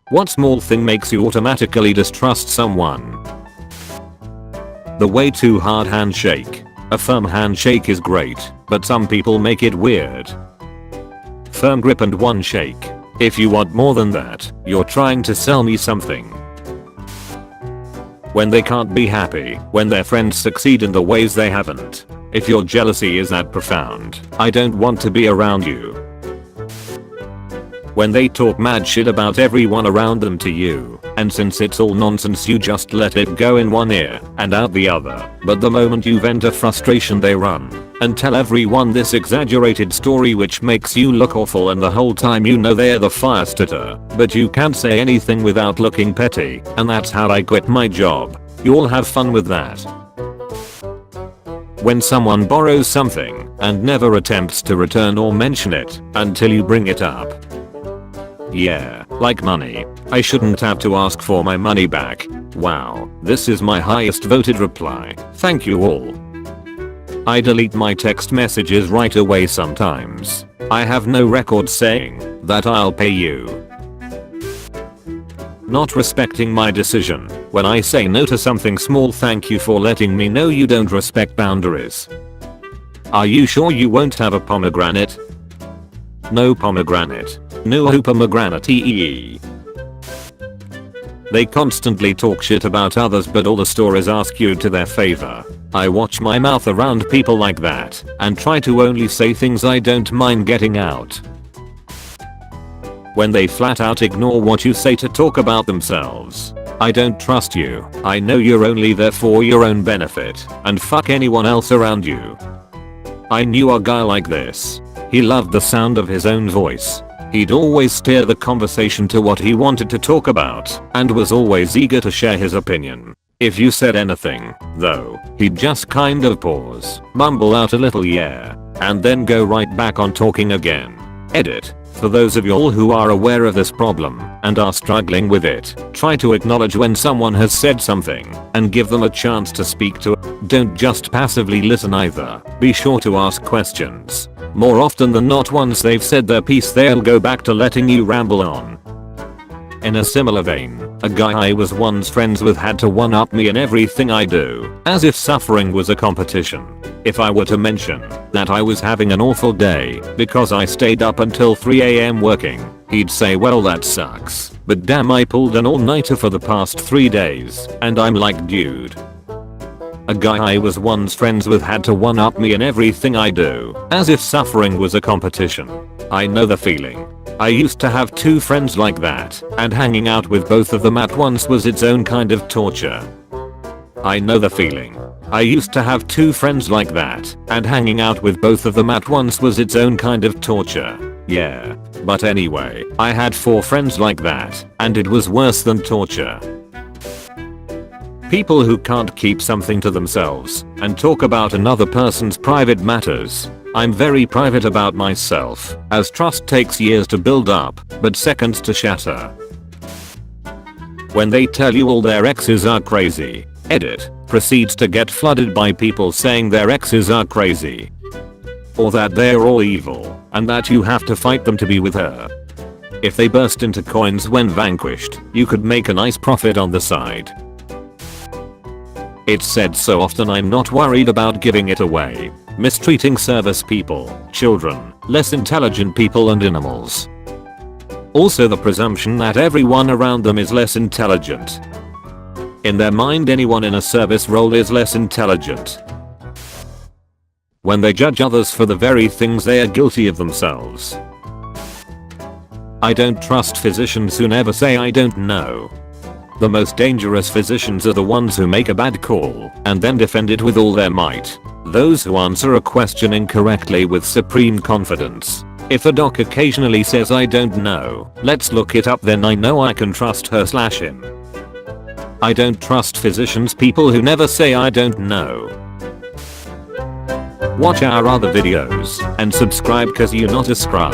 What small thing makes you automatically distrust someone? The way too hard handshake. A firm handshake is great, but some people make it weird. Firm grip and one shake. If you want more than that, you're trying to sell me something. When they can't be happy, when their friends succeed in the ways they haven't. If your jealousy is that profound, I don't want to be around you. When they talk mad shit about everyone around them to you, and since it's all nonsense you just let it go in one ear and out the other, but the moment you vent a frustration they run and tell everyone this exaggerated story which makes you look awful, and the whole time you know they're the fire starter, but you can't say anything without looking petty, and that's how I quit my job. You'll have fun with that. When someone borrows something and never attempts to return or mention it until you bring it up. Yeah, like money. I shouldn't have to ask for my money back. Wow, this is my highest voted reply. Thank you all. I delete my text messages right away sometimes. I have no record saying that I'll pay you. Not respecting my decision. When I say no to something small, thank you for letting me know you don't respect boundaries. Are you sure you won't have a pomegranate? No pomegranate. No pomegranate. They constantly talk shit about others but all the stories are skewed to their favor. I watch my mouth around people like that and try to only say things I don't mind getting out. When they flat out ignore what you say to talk about themselves. I don't trust you. I know you're only there for your own benefit and fuck anyone else around you. I knew a guy like this. He loved the sound of his own voice. He'd always steer the conversation to what he wanted to talk about and was always eager to share his opinion. If you said anything, though, he'd just kind of pause, mumble out a little yeah, and then go right back on talking again. Edit. For those of y'all who are aware of this problem and are struggling with it, try to acknowledge when someone has said something and give them a chance to speak to it. Don't just passively listen either. Be sure to ask questions. More often than not, once they've said their piece they'll go back to letting you ramble on. In a similar vein, a guy I was once friends with had to one-up me in everything I do, as if suffering was a competition. If I were to mention that I was having an awful day because I stayed up until 3 AM working, he'd say, well, that sucks, but damn, I pulled an all-nighter for the past 3 days, and I'm like, dude. A guy I was once friends with had to one-up me in everything I do, as if suffering was a competition. I know the feeling. I used to have 2 friends like that, and hanging out with both of them at once was its own kind of torture. I know the feeling. I used to have 2 friends like that, and hanging out with both of them at once was its own kind of torture. Yeah. But anyway, I had 4 friends like that, and it was worse than torture. People who can't keep something to themselves and talk about another person's private matters. I'm very private about myself, as trust takes years to build up, but seconds to shatter. When they tell you all their exes are crazy. Edit. Proceeds to get flooded by people saying their exes are crazy. Or that they're all evil, and that you have to fight them to be with her. If they burst into coins when vanquished, you could make a nice profit on the side. It's said so often, I'm not worried about giving it away. Mistreating service people, children, less intelligent people and animals. Also the presumption that everyone around them is less intelligent. In their mind, anyone in a service role is less intelligent. When they judge others for the very things they are guilty of themselves. I don't trust physicians who never say I don't know. The most dangerous physicians are the ones who make a bad call and then defend it with all their might. Those who answer a question incorrectly with supreme confidence. If a doc occasionally says I don't know, let's look it up, then I know I can trust her/him. I don't trust physicians, people who never say I don't know. Watch our other videos and subscribe cause you're not a scrub.